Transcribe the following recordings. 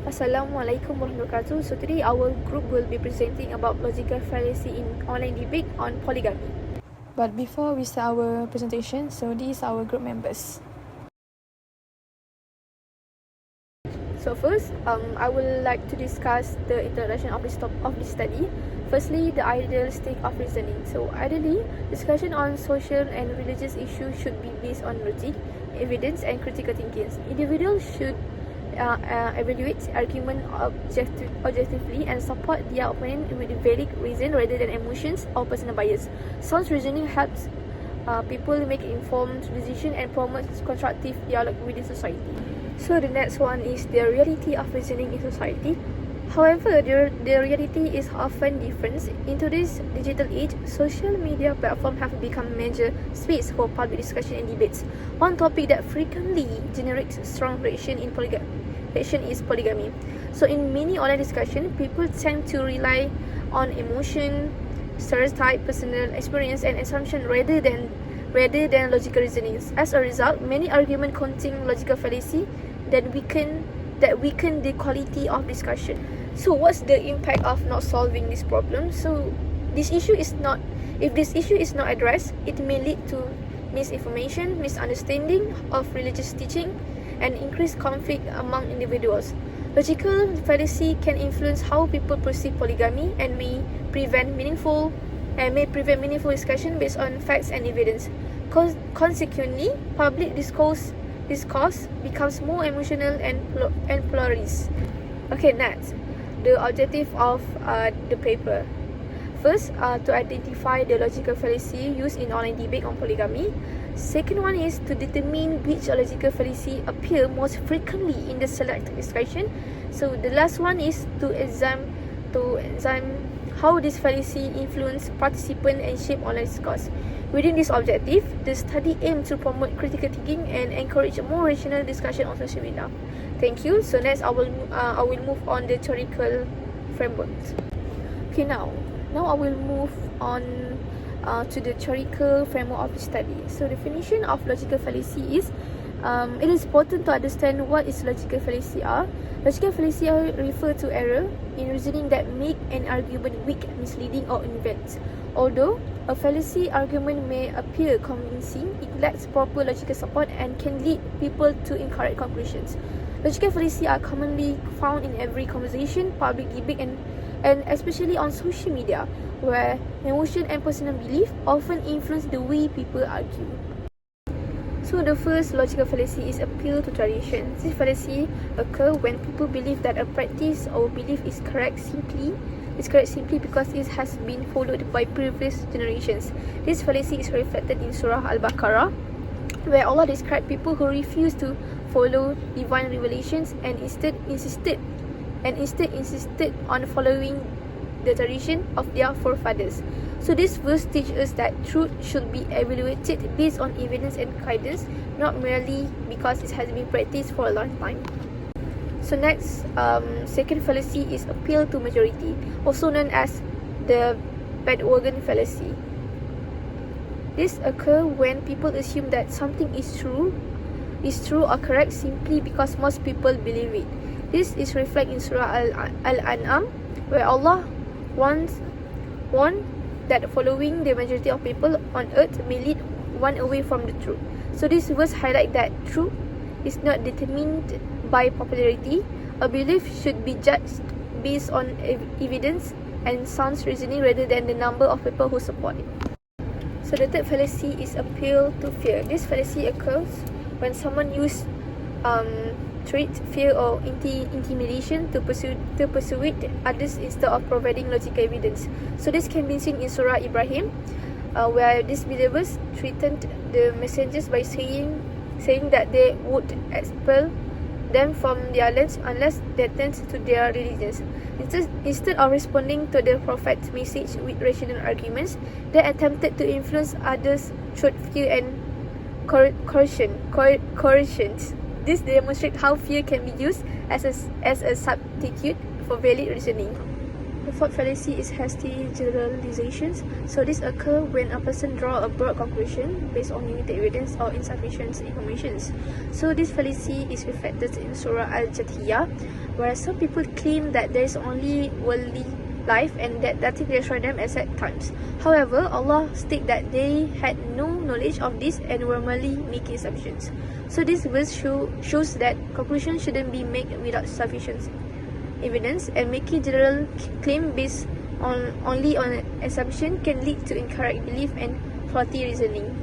Assalamualaikum warahmatullahi wabarakatuh. So today our group will be presenting about logical fallacy in online debate on polygamy. But before we start our presentation, so these are our group members. So first, I would like to discuss the introduction of this study. Firstly, the ideal state of reasoning. So ideally, discussion on social and religious issues should be based on logic, evidence, and critical thinking. Individuals should evaluate argument objectively and support their opinion with valid reason rather than emotions or personal bias. Sound reasoning helps people make informed decisions and promotes constructive dialogue within society. So the next one is the reality of reasoning in society. However, the reality is often different. In today's digital age, social media platforms have become major space for public discussion and debates. One topic that frequently generates strong reaction is polygamy. So in many online discussions, people tend to rely on emotion, stereotype, personal experience, and assumption rather than logical reasonings. As a result, many arguments contain logical fallacy that weaken the quality of discussion. So what's the impact of not solving this problem? So if this issue is not addressed, it may lead to misinformation, misunderstanding of religious teaching, and increased conflict among individuals. Logical fallacy can influence how people perceive polygamy and may prevent meaningful discussion based on facts and evidence. Consequently, public discourse becomes more emotional and polarized. Okay, next, the objective of the paper. First, to identify the logical fallacy used in online debate on polygamy. Second one is to determine which logical fallacy appear most frequently in the selected discussion. So the last one is to examine how this fallacy influence participants and shape online discourse. Within this objective, the study aims to promote critical thinking and encourage a more rational discussion on social media. Thank you. So next, I will move on the theoretical framework. Okay, now I will move on to the theoretical framework of the study. So definition of logical fallacy is it is important to understand what is logical fallacy are. Logical fallacy refer to error in reasoning that make an argument weak, misleading, or invalid. Although a fallacy argument may appear convincing, it lacks proper logical support and can lead people to incorrect conclusions. Logical fallacy are commonly found in every conversation, public debate, and especially on social media, where emotion and personal belief often influence the way people argue. So the first logical fallacy is appeal to tradition. This fallacy occurs when people believe that a practice or belief is correct simply because it has been followed by previous generations. This fallacy is reflected in Surah Al-Baqarah, where Allah described people who refuse to follow divine revelations and instead insisted on following the tradition of their forefathers. So this verse teaches us that truth should be evaluated based on evidence and guidance, not merely because it has been practiced for a long time. So next, second fallacy is appeal to majority, also known as the bandwagon fallacy. This occurs when people assume that something is true or correct simply because most people believe it. This is reflected in Surah Al-An'am, where Allah warned that following the majority of people on earth may lead one away from the truth. So this verse highlights that truth is not determined by popularity. A belief should be judged based on evidence and sound reasoning rather than the number of people who support it. So the third fallacy is appeal to fear. This fallacy occurs when someone uses threat, fear, or intimidation to persuade others instead of providing logical evidence. So this can be seen in Surah Ibrahim, where disbelievers threatened the messengers by saying that they would expel them from their lands unless they turned to their religions. Instead of responding to the prophet's message with rational arguments, they attempted to influence others through fear and coercion. This demonstrates how fear can be used as a substitute for valid reasoning. The fourth fallacy is hasty generalizations. So this occurs when a person draws a broad conclusion based on limited evidence or insufficient information. So this fallacy is reflected in Surah Al-Jathiyah, whereas some people claim that there is only worldly life and that nothing destroy them except times. However, Allah stated that they had no knowledge of this and were merely making assumptions. So this verse shows that conclusions shouldn't be made without sufficient evidence, and making general claim based only on assumption can lead to incorrect belief and faulty reasoning.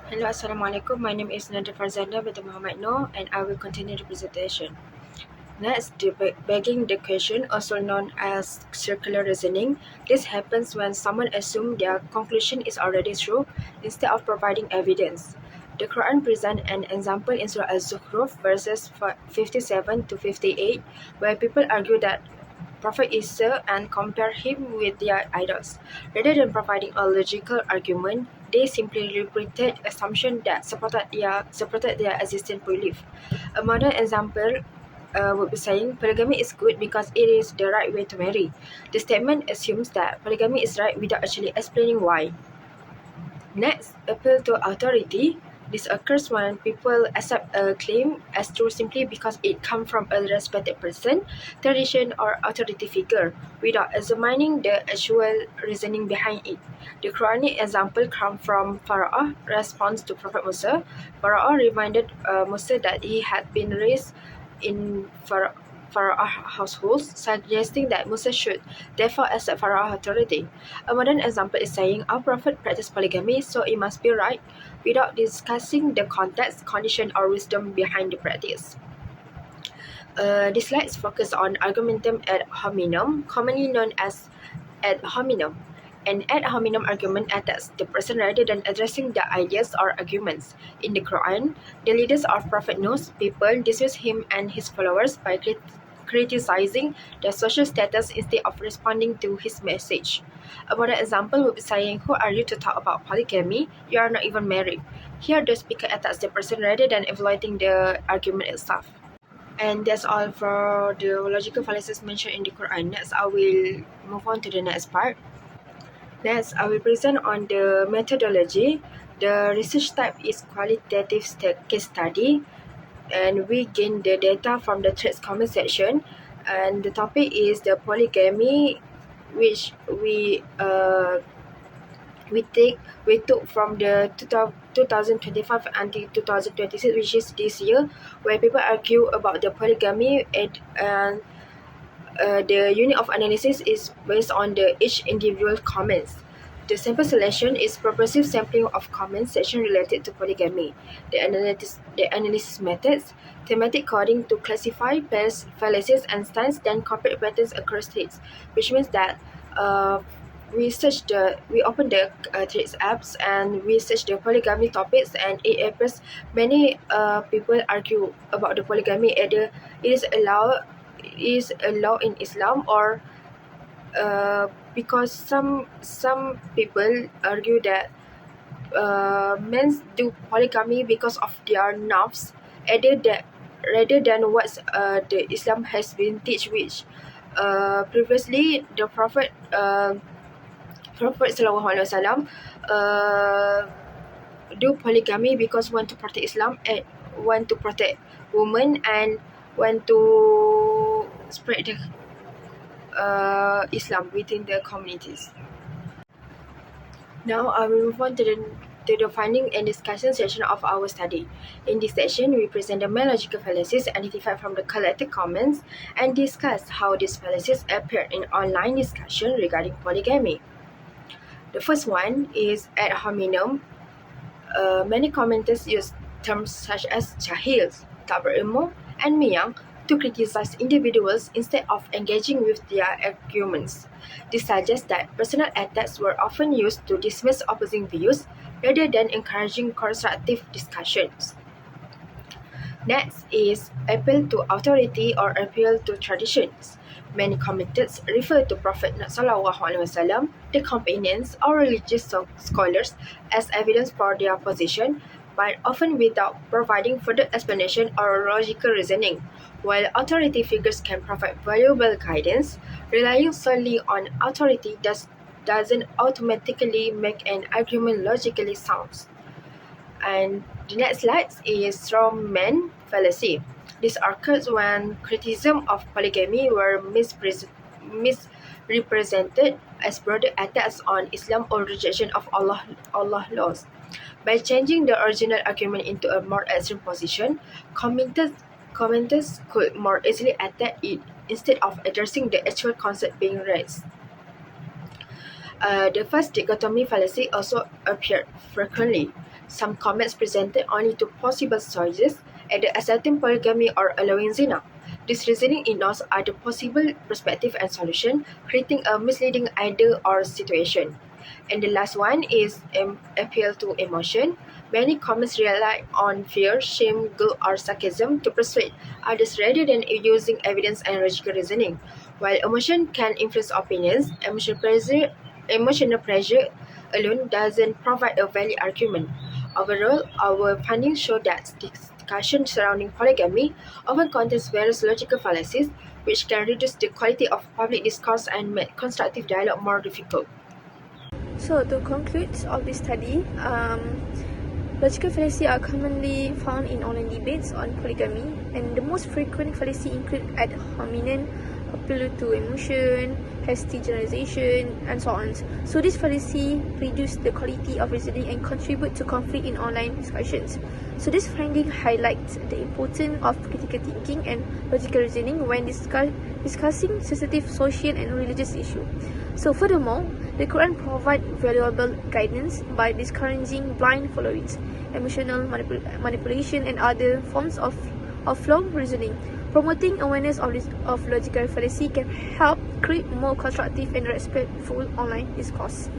Hello, Assalamualaikum. My name is Nadia Farzana binti Muhammad Noor, and I will continue the presentation. Next, begging the question, also known as circular reasoning. This happens when someone assumes their conclusion is already true instead of providing evidence. The Quran presents an example in Surah Al-Zukhruf verses 57 to 58, where people argue that Prophet Isa and compare him with their idols. Rather than providing a logical argument, they simply repeated assumptions that supported their existing belief. A modern example would be saying polygamy is good because it is the right way to marry. The statement assumes that polygamy is right without actually explaining why. Next, appeal to authority. This occurs when people accept a claim as true simply because it comes from a respected person, tradition, or authority figure, without examining the actual reasoning behind it. The Quranic example comes from Pharaoh's response to Prophet Musa. Pharaoh reminded Musa that he had been raised in Pharaoh's household, suggesting that Musa should therefore accept Pharaoh's authority. A modern example is saying our prophet practiced polygamy, so it must be right, without discussing the context, condition, or wisdom behind the practice. These slides focus on argumentum ad hominem, commonly known as ad hominem. An ad hominem argument attacks the person rather than addressing the ideas or arguments. In the Quran, the leaders of Prophet Nuh's people dismiss him and his followers by criticizing their social status instead of responding to his message. Another example would be saying, "Who are you to talk about polygamy? You are not even married." Here, the speaker attacks the person rather than evaluating the argument itself. And that's all for the logical fallacies mentioned in the Quran. Next, I will move on to the next part. Next, I will present on the methodology. The research type is qualitative case study, and we gain the data from the threads comment section. And the topic is the polygamy, which we took from the 2025 until 2026, which is this year, where people argue about the polygamy and the unit of analysis is based on each individual comments. The sample selection is progressive sampling of comment section related to polygamy. The analysis methods, thematic coding to classify pairs, fallacies, and stands, then compare patterns across states, which means that we open the threads apps and we search the polygamy topics, and it appears many people argue about the polygamy, either it is allowed in Islam, or because some people argue that men do polygamy because of their nafs, rather than what the Islam has been teach, which previously the Prophet Sallallahu Alaihi Wasallam do polygamy because want to protect Islam and want to protect women and want to spread the Islam within the communities. Now I will move on to the finding and discussion section of our study. In this section, we present the main logical fallacies identified from the collected comments and discuss how these fallacies appear in online discussion regarding polygamy. The first one is ad hominem. Many commenters use terms such as jahils, tak berilmu, and miyang to criticize individuals instead of engaging with their arguments. This suggests that personal attacks were often used to dismiss opposing views rather than encouraging constructive discussions. Next is appeal to authority or appeal to traditions. Many commentators refer to Prophet Sallallahu Alaihi Wasallam, the companions, or religious scholars as evidence for their position, but often without providing further explanation or logical reasoning. While authority figures can provide valuable guidance, relying solely on authority doesn't automatically make an argument logically sound. And The next slide is strawman fallacy. This occurs when criticism of polygamy were misrepresented as broader attacks on Islam or rejection of Allah laws. By changing the original argument into a more extreme position, commenters could more easily attack it instead of addressing the actual concept being raised. The first dichotomy fallacy also appeared frequently. Some comments presented only two possible choices, either accepting polygamy or allowing zina. This reasoning ignores other possible perspective and solution, creating a misleading idea or situation. And the last one is appeal to emotion. Many comments rely on fear, shame, guilt, or sarcasm to persuade others rather than using evidence and logical reasoning. While emotion can influence opinions, emotional pressure alone doesn't provide a valid argument. Overall, our findings show that discussion surrounding polygamy often contains various logical fallacies, which can reduce the quality of public discourse and make constructive dialogue more difficult. So to conclude of this study, logical fallacy are commonly found in online debates on polygamy, and the most frequent fallacy include ad hominem, appeal to emotion, hasty generalization, and so on. So this fallacy reduce the quality of reasoning and contribute to conflict in online discussions. So this finding highlights the importance of critical thinking and logical reasoning when discussing sensitive social and religious issues. So furthermore, the Quran provides valuable guidance by discouraging blind followings, emotional manipulation, and other forms of flawed reasoning. Promoting awareness of logical fallacy can help create more constructive and respectful online discourse.